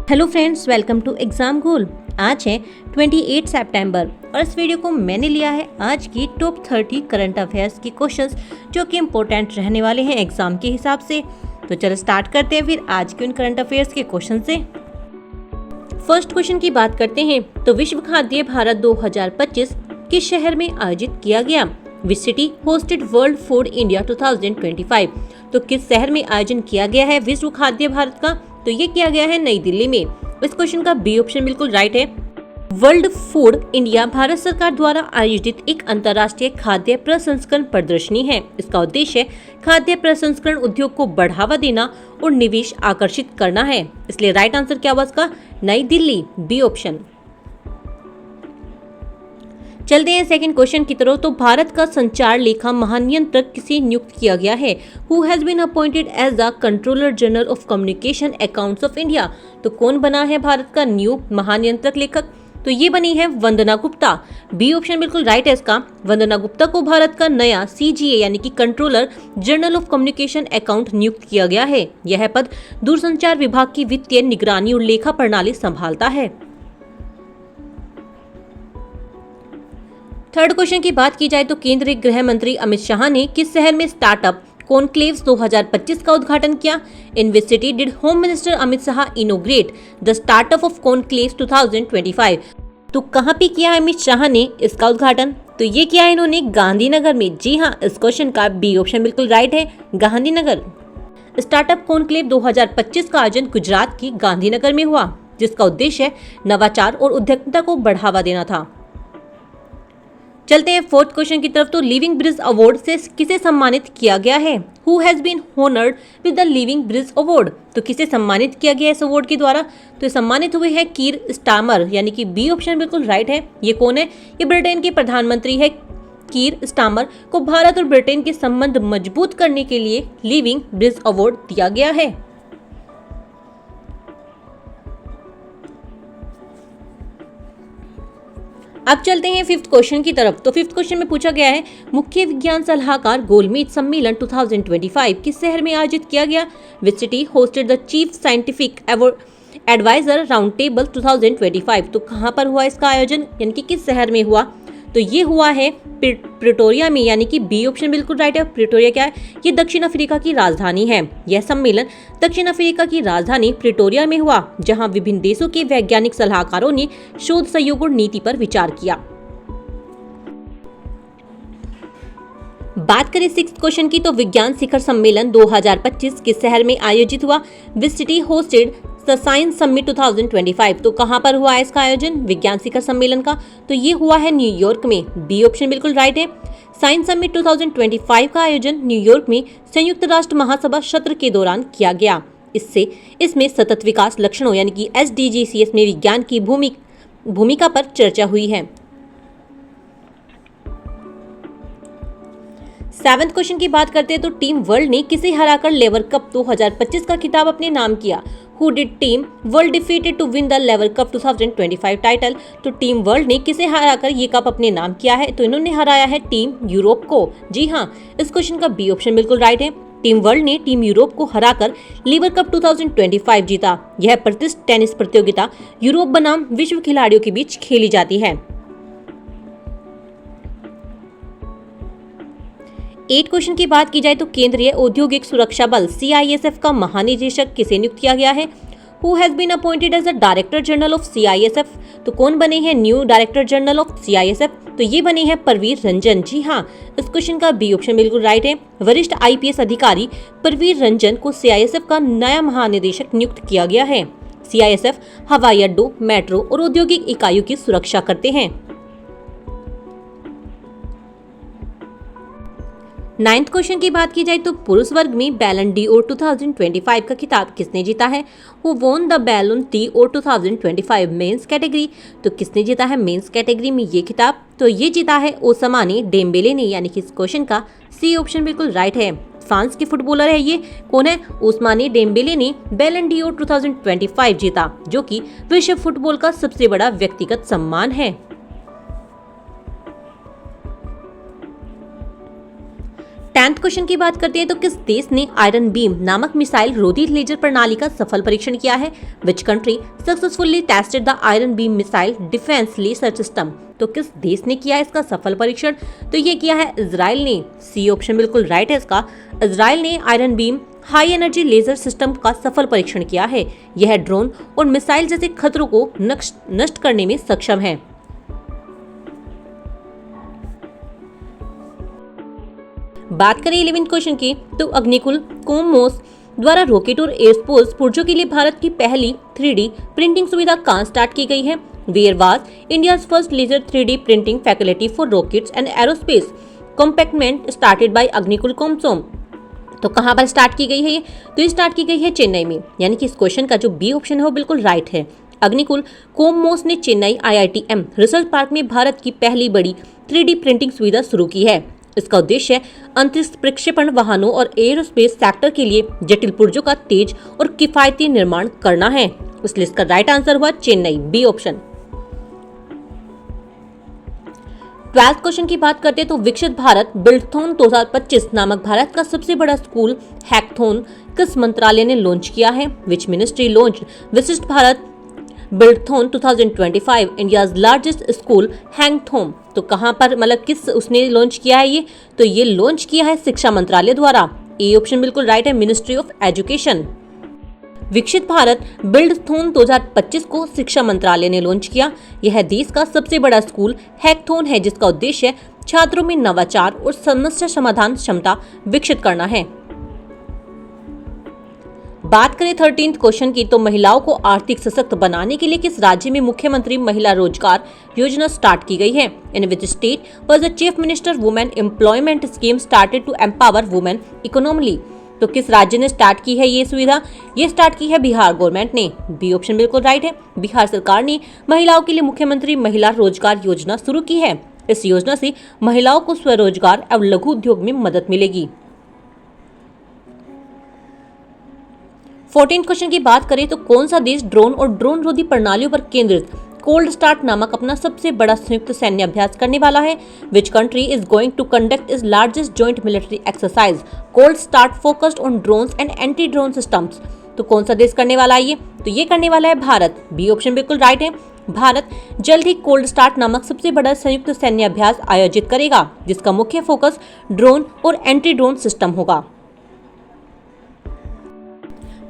Hello friends, welcome to exam goal. आज है 28 सितंबर और इस वीडियो को मैंने लिया है आज की टॉप 30 करंट अफेयर्स के क्वेश्चंस जो कि इम्पोर्टेंट रहने वाले हैं एग्जाम के हिसाब से। तो चलो स्टार्ट करते हैं फिर आज के उन करंट अफेयर्स के क्वेश्चन से। फर्स्ट क्वेश्चन की बात करते हैं तो विश्व खाद्य भारत 2025 किस शहर में आयोजित किया गया? Which city hosted world food India 2025? तो किस शहर में आयोजन किया गया है विश्व खाद्य भारत का? तो ये किया गया है नई दिल्ली में। इस क्वेश्चन का बी ऑप्शन बिल्कुल राइट है। वर्ल्ड फूड इंडिया भारत सरकार द्वारा आयोजित एक अंतर्राष्ट्रीय खाद्य प्रसंस्करण प्रदर्शनी है। इसका उद्देश्य खाद्य प्रसंस्करण उद्योग को बढ़ावा देना और निवेश आकर्षित करना है। इसलिए राइट आंसर क्या हुआ इसका? नई दिल्ली, बी ऑप्शन। चलते हैं सेकंड क्वेश्चन की तरफ। तो भारत का संचार लेखा महानियंत्रक किसे नियुक्त किया गया है? Who has been appointed as the controller general of communication accounts of India? तो कौन बना है भारत का न्यू महानियंत्रक लेखक? तो ये बनी है वंदना गुप्ता, बी ऑप्शन बिल्कुल राइट है इसका। वंदना गुप्ता को भारत का नया CGA यानी कि controller general of communication account नियुक्त किया गया है। यह पद दूरसंचार विभाग की वित्तीय निगरानी और लेखा प्रणाली संभालता है। थर्ड क्वेश्चन की बात की जाए तो केंद्रीय गृह मंत्री अमित शाह ने किस शहर में स्टार्टअप कॉन्क्लेव्स 2025 का उद्घाटन किया? In which city did home minister Amit Shah inaugurate the startup of conclaves 2025? तो कहां पे किया अमित शाह ने इसका उद्घाटन? तो ये किया इन्होंने गांधीनगर में। जी हाँ, इस क्वेश्चन का बी ऑप्शन बिल्कुल राइट है, गांधीनगर। स्टार्टअप कॉन्क्लेव 2025 का आयोजन गुजरात की गांधीनगर में हुआ, जिसका उद्देश्य नवाचार और उद्यमिता को बढ़ावा देना था। चलते हैं फोर्थ क्वेश्चन की तरफ। तो लिविंग ब्रिज अवार्ड से किसे सम्मानित किया गया है? Who has been honoured with the living bridge award? तो किसे सम्मानित किया गया इस अवार्ड के द्वारा? तो सम्मानित हुए हैं कीर स्टारमर, यानी कि बी ऑप्शन बिल्कुल राइट है। ये कौन है? ये ब्रिटेन के प्रधानमंत्री है। कीर स्टारमर को भारत और ब्रिटेन के संबंध मजबूत करने के लिए लिविंग ब्रिज अवार्ड दिया गया है। अब चलते हैं फिफ्थ क्वेश्चन की तरफ। तो फिफ्थ क्वेश्चन में पूछा गया है मुख्य विज्ञान सलाहकार गोलमेज सम्मेलन 2025 किस शहर में आयोजित किया गया? Which city hosted the chief scientific adviser round table 2025? तो कहां पर हुआ इसका आयोजन, यानी कि किस शहर में हुआ? तो ये हुआ है प्रिटोरिया में, यानी कि बी ऑप्शन बिल्कुल राइट है। प्रिटोरिया क्या है? ये दक्षिण अफ्रीका की राजधानी है। यह सम्मेलन दक्षिण अफ्रीका की राजधानी प्रिटोरिया में हुआ, जहां विभिन्न देशों के वैज्ञानिक सलाहकारों ने शोध सहयोग और नीति पर विचार किया। बात करें सिक्स्थ क्वेश्चन की तो विज्ञान शिखर सम्मेलन 2025 किस शहर में आयोजित हुआ? विच city hosted the science summit 2025? तो कहां पर हुआ इसका आयोजन विज्ञान शिखर सम्मेलन का? तो ये हुआ है न्यूयॉर्क में, बी ऑप्शन बिल्कुल राइट है। साइंस समिट 2025 का आयोजन न्यूयॉर्क में संयुक्त राष्ट्र महासभा सत्र के दौरान किया गया। इसमें सतत विकास लक्ष्यों यानी कि SDGs में विज्ञान की भूमिका पर चर्चा हुई है। सेवंथ क्वेश्चन की बात करते हैं तो टीम वर्ल्ड ने किसे हराकर लेवर कप 2025 का खिताब अपने नाम किया? Who did team world defeated to win the Laver cup 2025 title? तो टीम वर्ल्ड ने किसे हराकर ये कप अपने नाम किया है? तो इन्होंने हराया है टीम यूरोप को। जी हाँ, इस क्वेश्चन का बी ऑप्शन बिल्कुल राइट है। टीम वर्ल्ड ने टीम यूरोप को हराकर लीवर कप 2025 जीता। यह प्रतिष्ठित टेनिस प्रतियोगिता यूरोप बनाम विश्व खिलाड़ियों के बीच खेली जाती है। 8 क्वेश्चन की बात की जाए तो केंद्रीय औद्योगिक सुरक्षा बल CISF का महानिदेशक किसे नियुक्त किया गया है? Who has been appointed as the director general of CISF? तो कौन बने हैं new director general of CISF? तो ये बने हैं परवीर रंजन। जी हाँ, इस क्वेश्चन का बी ऑप्शन बिल्कुल राइट है। वरिष्ठ IPS अधिकारी परवीर रंजन को CISF का नया महानिदेशक नियुक्त किया गया है। CISF हवाई अड्डों, मेट्रो और औद्योगिक इकाइयों की सुरक्षा करते हैं। 9th क्वेश्चन की बात की जाए तो पुरुष वर्ग में बैलन d'Or 2025 का खिताब किसने जीता है? Who won the Ballon d'Or 2025 men's category? तो किसने जीता है मेंस कैटेगरी में ये खिताब? तो ये जीता है ओस्माने डेम्बेले ने, यानी कि इस क्वेश्चन का सी ऑप्शन बिल्कुल राइट है। फ्रांस के फुटबॉलर है, ये कौन है? ओस्माने डेम्बेले ने बैलन d'Or 2025 जीता, जो कि विश्व फुटबॉल का सबसे बड़ा व्यक्तिगत सम्मान है। 10th क्वेश्चन की बात करते हैं तो किस देश ने आयरन बीम नामक मिसाइल रोधी लेजर प्रणाली का सफल परीक्षण किया है? Which country successfully tested the iron beam missile defence laser system? तो किस देश ने किया इसका सफल परीक्षण? तो ये किया है इजराइल ने। सी ऑप्शन बिल्कुल राइट है इसका। इजराइल ने iron beam high energy laser system का सफल परीक्षण किया है। यह ड्रोन और मिसाइल जैसे खतरों को नष्ट करने में सक्षम है। बात करें 11th क्वेश्चन की तो अग्निकुल कोमोस द्वारा रॉकेट और एयरफोर्स पुर्जों के लिए भारत की पहली 3D प्रिंटिंग सुविधा कहां स्टार्ट की गई है? Where was India's first laser 3D printing facility for rockets and aerospace compartment started by Agnikul Cosmos? तो कहां पर स्टार्ट की गई है ये? तो ये स्टार्ट की गई है चेन्नई में, यानी कि इस क्वेश्चन का जो बी ऑप्शन है वो बिल्कुल राइट है। अग्निकुल कोमोस ने चेन्नई IITM रिसर्च पार्क में भारत की पहली बड़ी 3D प्रिंटिंग सुविधा शुरू की है। इसका उद्देश्य अंतरिक्ष प्रक्षेपण वाहनों और एयरोस्पेस सेक्टर के लिए जटिल पुर्जों का तेज और किफायती निर्माण करना है। इसलिए इसका राइट आंसर हुआ Chennai, B option. 12th question की बात करते हैं तो विकसित भारत बिल्डथॉन 2025 नामक भारत का सबसे बड़ा स्कूल हैकथॉन किस मंत्रालय ने लॉन्च किया है? विच ministry launch Vishisht Bharat buildathon 2025 India's largest school hackathon? तो कहां पर मतलब किस उसने लॉन्च किया है ये? तो ये लॉन्च किया है शिक्षा मंत्रालय द्वारा। ए ऑप्शन बिल्कुल राइट है, मिनिस्ट्री ऑफ एजुकेशन। विकसित भारत बिल्डथॉन 2025 को शिक्षा मंत्रालय ने लॉन्च किया। यह देश का सबसे बड़ा स्कूल हैकथॉन है जिसका उद्देश्य छात्रों में नवाचार और समस्या समाधान क्षमता विकसित करना है। बात करें 13th क्वेश्चन की तो महिलाओं को आर्थिक सशक्त बनाने के लिए किस राज्य में मुख्यमंत्री महिला रोजगार योजना स्टार्ट की गई है? In which state was the chief minister women employment scheme started to empower women economically? तो किस राज्य ने स्टार्ट की है ये सुविधा? ये स्टार्ट की है बिहार गवर्नमेंट ने। बी ऑप्शन बिल्कुल राइट है। बिहार सरकार ने महिलाओं के लिए मुख्यमंत्री महिला रोजगार योजना शुरू की है। इस योजना से महिलाओं को स्वरोजगार एवं लघु उद्योग में मदद मिलेगी। 14th क्वेश्चन की बात करें तो कौन सा देश ड्रोन और ड्रोन रोधी प्रणालियों पर केंद्रित कोल्ड स्टार्ट नामक अपना सबसे बड़ा संयुक्त सैन्य अभ्यास करने वाला है? Which country is going to conduct is largest joint military exercise cold start focused on drones and anti drone systems? तो कौन सा देश करने वाला है ये? तो ये करने वाला है भारत। बी ऑप्शन बिल्कुल राइट है। भारत जल्द ही कोल्ड स्टार्ट नामक सबसे बड़ा संयुक्त सैन्य अभ्यास आयोजित करेगा जिसका मुख्य फोकस ड्रोन और एंटी ड्रोन सिस्टम होगा।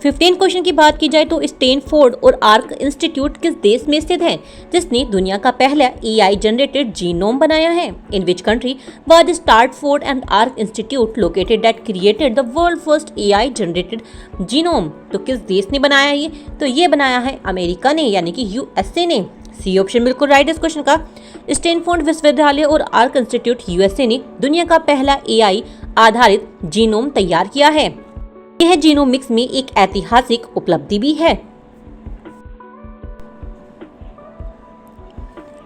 15th क्वेश्चन की बात की जाए तो स्टैनफोर्ड और आर्क इंस्टीट्यूट किस देश में स्थित है जिसने दुनिया का पहला AI जनरेटेड जीनोम बनाया है? In which country was Stanford and Arc institute located that created the world first AI generated genome? तो किस देश ने बनाया ये? तो ये बनाया है अमेरिका ने, यानी कि USA ने। सी ऑप्शन बिल्कुल राइट इस क्वेश्चन का। स्टैनफोर्ड विश्वविद्यालय और आर्क इंस्टीट्यूट USA ने दुनिया का पहला AI आधारित जीनोम तैयार किया है। यह जीनोमिक्स में एक ऐतिहासिक उपलब्धि भी है।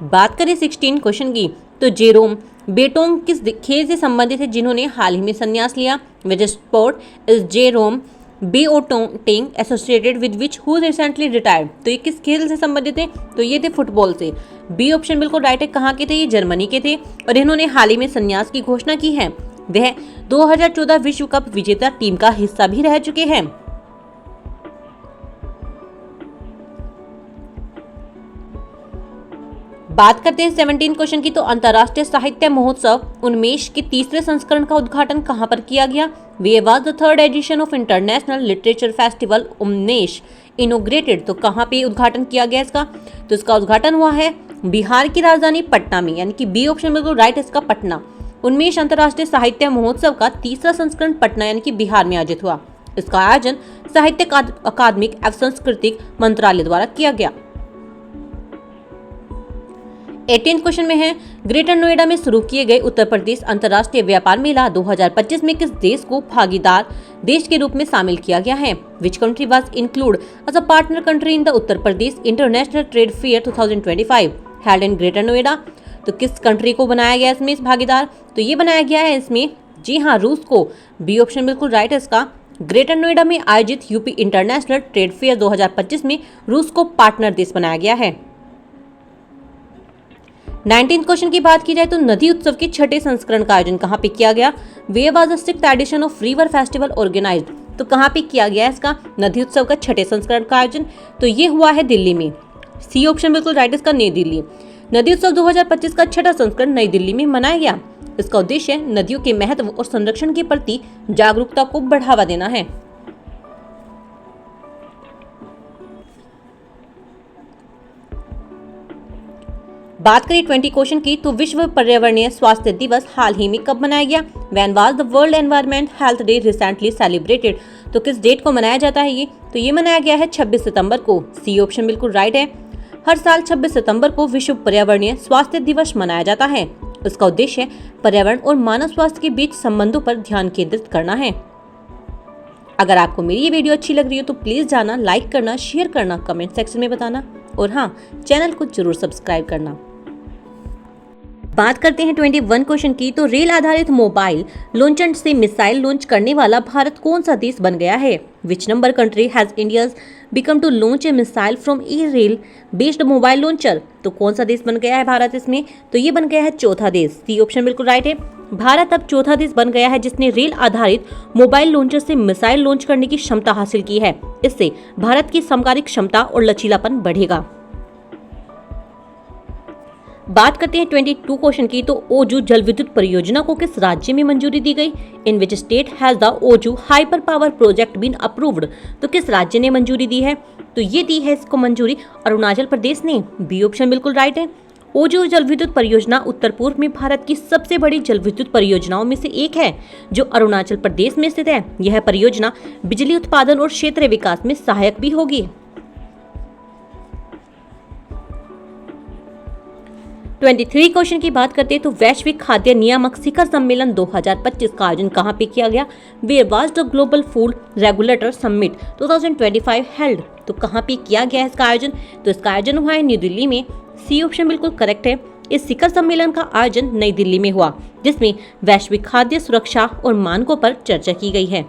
बात करें 16 क्वेश्चन की तो जेरोम बेटोंग किस खेल से संबंधित है जिन्होंने हाल ही में संन्यास लिया? Which sport is Jerome Boateng associated with which who recently retired? तो ये किस खेल से संबंधित है? तो ये थे फुटबॉल से। बी ऑप्शन बिल्कुल राइट है। कहाँ के थे ये? जर्मनी के थे और इन्होंने हाल ही में संन्यास की घोषणा की है। वह 2014 विश्व कप विजेता टीम का हिस्सा भी रह चुके हैं। बात करते हैं 17 क्वेश्चन की तो अंतर्राष्ट्रीय साहित्य महोत्सव उन्मेष के तीसरे संस्करण का उद्घाटन कहां पर किया गया? Where was the third edition of international literature festival Unmesh inaugurated? तो कहां पे उद्घाटन किया गया इसका? तो इसका उद्घाटन हुआ है बिहार की राजधानी पटना में, यानी कि बी ऑप्शन बिल्कुल राइट इसका, पटना। उन्मेष अंतर्राष्ट्रीय साहित्य महोत्सव का तीसरा संस्करण पटना यानी कि बिहार में आयोजित हुआ। इसका आयोजन साहित्य अकादमिक एवं सांस्कृतिक मंत्रालय द्वारा किया गया। 18th क्वेश्चन में है ग्रेटर नोएडा में शुरू किए गए उत्तर प्रदेश अंतर्राष्ट्रीय व्यापार मेला 2025 में किस देश को भागीदार देश के रूप में शामिल किया गया है? Which country was include as a partner country in the Uttar Pradesh international trade fair 2025 held in greater Noida? तो किस कंट्री को बनाया गया इसमें इस भागीदार? तो ये बनाया गया है इसमें, जी हाँ, रूस को। बी ऑप्शन बिल्कुल राइट है इसका। ग्रेटर नोएडा में आयोजित यूपी इंटरनेशनल ट्रेड फेयर 2025 में रूस को पार्टनर देश बनाया गया है। 19th क्वेश्चन की बात की जाए तो नदी उत्सव के छठे संस्करण का आयोजन कहाँ पे किया गया? Where was the 6th edition of river festival organised? तो कहाँ पे किया गया इसका नदी उत्सव का छठे संस्करण का आयोजन? तो ये हुआ है दिल्ली में। सी ऑप्शन बिल्कुल राइट इसका, नई दिल्ली। नदी उत्सव 2025 का छठा संस्करण नई दिल्ली में मनाया गया। इसका उद्देश्य नदियों के महत्व और संरक्षण के प्रति जागरूकता को बढ़ावा देना है। बात करें 20 क्वेश्चन की तो विश्व पर्यावरणीय स्वास्थ्य दिवस हाल ही में कब मनाया गया? When was the world environment health day recently celebrated? तो किस डेट को मनाया जाता है ये? तो ये मनाया गया है 26 सितंबर को। सी ऑप्शन बिल्कुल राइट है। हर साल 26 सितंबर को विश्व पर्यावरणीय स्वास्थ्य दिवस मनाया जाता है। इसका उद्देश्य पर्यावरण और मानव स्वास्थ्य के बीच संबंधों पर ध्यान केंद्रित करना है। अगर आपको मेरी ये वीडियो अच्छी लग रही हो तो प्लीज जाना लाइक करना, शेयर करना, कमेंट सेक्शन में बताना और हाँ, चैनल को जरूर सब्सक्राइब करना। बात करते हैं 21 क्वेश्चन की तो रेल आधारित मोबाइल लॉन्चर से मिसाइल लॉन्च करने वाला भारत कौन सा देश बन गया है? Which number country has India's become to launch a missile from a rail based mobile launcher? तो कौन सा देश बन गया है भारत इसमें? तो ये बन गया है चौथा देश। सी ऑप्शन बिल्कुल राइट है। भारत अब चौथा देश बन गया है जिसने रेल आधारित मोबाइल लॉन्चर से मिसाइल लॉन्च करने की क्षमता हासिल की है। इससे भारत की समकालिक क्षमता और लचीलापन बढ़ेगा। बात करते हैं 22 क्वेश्चन की तो ओजू जल विद्युत परियोजना को किस राज्य में मंजूरी दी गई? In which state has the Oju hyper power project been approved? तो किस राज्य ने मंजूरी दी है? तो ये दी है इसको मंजूरी अरुणाचल प्रदेश ने। बी ऑप्शन बिल्कुल राइट है। ओजू जल विद्युत परियोजना उत्तर पूर्व में भारत की सबसे बड़ी जल विद्युत परियोजनाओं में से एक है जो अरुणाचल प्रदेश में स्थित है। यह परियोजना बिजली उत्पादन और क्षेत्रीय विकास में सहायक भी होगी। 23 क्वेश्चन की बात करते हैं तो वैश्विक खाद्य नियामक शिखर सम्मेलन 2025 का आयोजन कहाँ पे किया गया? Where was the global food regulator summit 2025 held? तो कहाँ पे किया गया है इसका आयोजन? तो इसका आयोजन हुआ है न्यू दिल्ली में। सी ऑप्शन बिल्कुल करेक्ट है। इस शिखर सम्मेलन का आयोजन नई दिल्ली में हुआ जिसमें वैश्विक खाद्य सुरक्षा और मानकों पर चर्चा की गई है।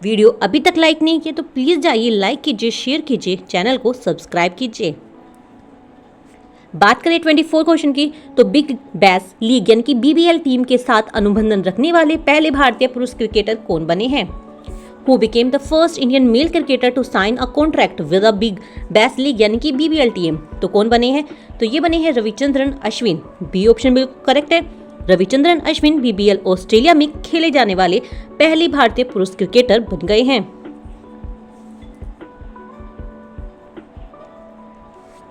वीडियो अभी तक लाइक नहीं किया तो प्लीज जाइए लाइक कीजिए, शेयर कीजिए, चैनल को सब्सक्राइब कीजिए। बात करें 24 क्वेश्चन की तो बिग बैश लीग यानी कि बीबीएल टीम के साथ अनुबंधन रखने वाले पहले भारतीय पुरुष क्रिकेटर कौन बने हैं? Who became the first Indian male cricketer to sign a contract with a Big Bash League यानी कि बीबीएल टीम? तो कौन बने हैं? तो ये बने हैं रविचंद्रन अश्विन। बी ऑप्शन बिल्कुल करेक्ट है। रविचंद्रन अश्विन बीबीएल ऑस्ट्रेलिया में खेले जाने वाले पहले भारतीय पुरुष क्रिकेटर बन गए हैं।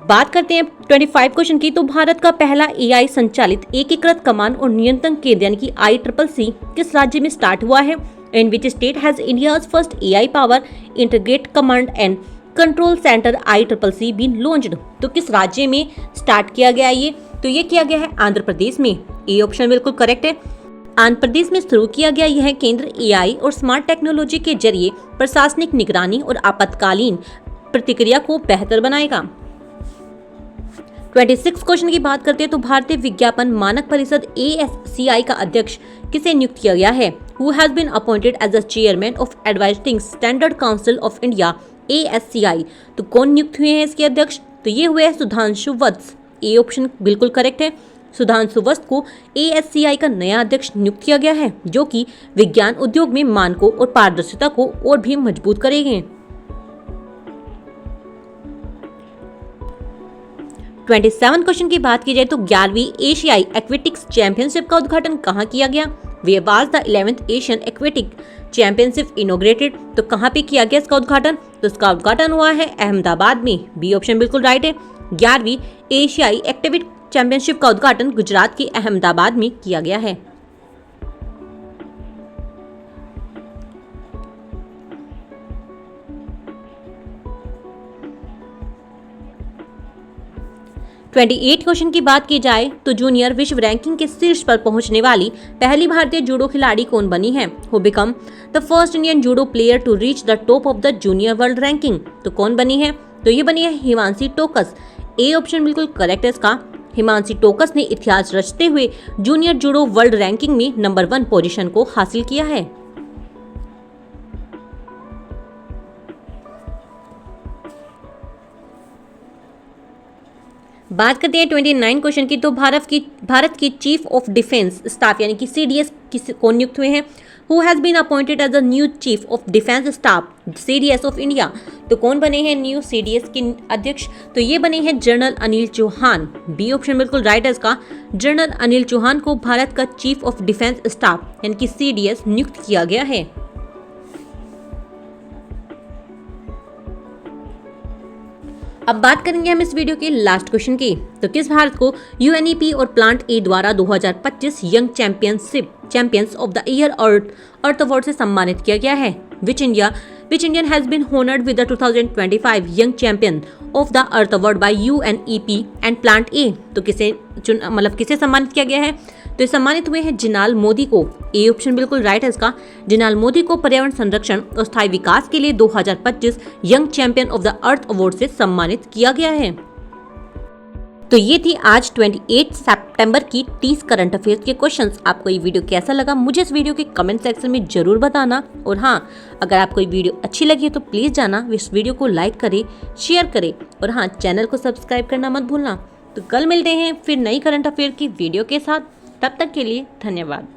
बात करते हैं 25 क्वेश्चन की तो भारत का पहला एआई संचालित एकीकृत कमान और नियंत्रण केंद्र यानी कि ICCC किस राज्य में स्टार्ट हुआ है? In which state has India's first AI power integrated command and control centre ICCC been launched? तो किस राज्य में स्टार्ट किया गया ये? तो ये किया गया है आंध्र प्रदेश में। ए ऑप्शन बिल्कुल करेक्ट है। आंध्र प्रदेश में शुरू किया गया यह केंद्र एआई और स्मार्ट टेक्नोलॉजी के जरिए प्रशासनिक निगरानी और आपातकालीन प्रतिक्रिया को बेहतर बनाएगा। 26 क्वेश्चन की बात करते हैं तो भारतीय विज्ञापन मानक परिषद ASCI का अध्यक्ष किसे नियुक्त किया गया है? Who has been appointed as the chairman of advising standard council of India ASCI? तो कौन नियुक्त हुए हैं इसके अध्यक्ष? तो ये हुए हैं सुधांशु वत्स। ए ऑप्शन बिल्कुल करेक्ट है। सुधांशु वत्स को ASCI का नया अध्यक्ष नियुक्त किया गया है जो कि विज्ञान उद्योग में मानकों और पारदर्शिता को और भी मजबूत करेंगे। 27 क्वेश्चन की बात की जाए तो 11वीं एशियाई एक्वेटिक्स चैंपियनशिप का उद्घाटन कहाँ किया गया? Where was the 11th Asian aquatic championship inaugurated? तो कहाँ पे किया गया इसका उद्घाटन? तो इसका उद्घाटन हुआ है अहमदाबाद में। बी ऑप्शन बिल्कुल राइट है। 11वीं एशियाई एक्वेटिक चैंपियनशिप का उद्घाटन गुजरात के अहमदाबाद में किया गया है। एट क्वेश्चन की बात की जाए तो जूनियर विश्व रैंकिंग के शीर्ष पर पहुंचने वाली पहली भारतीय जूडो खिलाड़ी कौन बनी है? Who become the first Indian judo player to reach the top of the junior world ranking? तो कौन बनी है? तो ये बनी है हिमांशी टोकस। ए ऑप्शन बिल्कुल करेक्ट है इसका। हिमांशी टोकस ने इतिहास रचते हुए जूनियर जूडो वर्ल्ड रैंकिंग में नंबर 1 पोजीशन को हासिल किया है। बात करते हैं 29 क्वेश्चन की। तो भारत की चीफ ऑफ डिफेंस स्टाफ यानी कि CDS कौन नियुक्त हुए हैं? Who has been appointed as the new chief of defence staff CDS of India? तो कौन बने हैं न्यू CDS के अध्यक्ष? तो ये बने हैं general Anil Chauhan. B option बिल्कुल राइट है इसका। जनरल अनिल चौहान को भारत का चीफ ऑफ डिफेंस स्टाफ यानी कि CDS नियुक्त किया गया है। अब बात करेंगे हम इस वीडियो के लास्ट क्वेश्चन की। तो किस भारत को UNEP और प्लांट ए द्वारा 2025 young champions of the year earth award से सम्मानित किया गया है? Which Indian has been honoured with the 2025 young champion of the earth award by UNEP and plant a? तो किसे सम्मानित किया गया है? तो सम्मानित हुए हैं जिनाल मोदी को। ए ऑप्शन बिल्कुल राइट है इसका। जिनाल मोदी को पर्यावरण संरक्षण और स्थायी विकास के लिए 2025 young champion of the earth award से सम्मानित किया गया है। तो ये थी आज 28 सितंबर की 30 करंट अफेयर्स के क्वेश्चंस। आपको ये वीडियो कैसा लगा मुझे इस वीडियो के कमेंट सेक्शन में जरूर बताना। और हाँ, अगर आपको ये वीडियो अच्छी लगी है तो प्लीज़ जाना इस वीडियो को लाइक करें, शेयर करें और हाँ, चैनल को सब्सक्राइब करना मत भूलना। तो कल मिलते हैं फिर नई करंट अफेयर की वीडियो के साथ। तब तक के लिए धन्यवाद।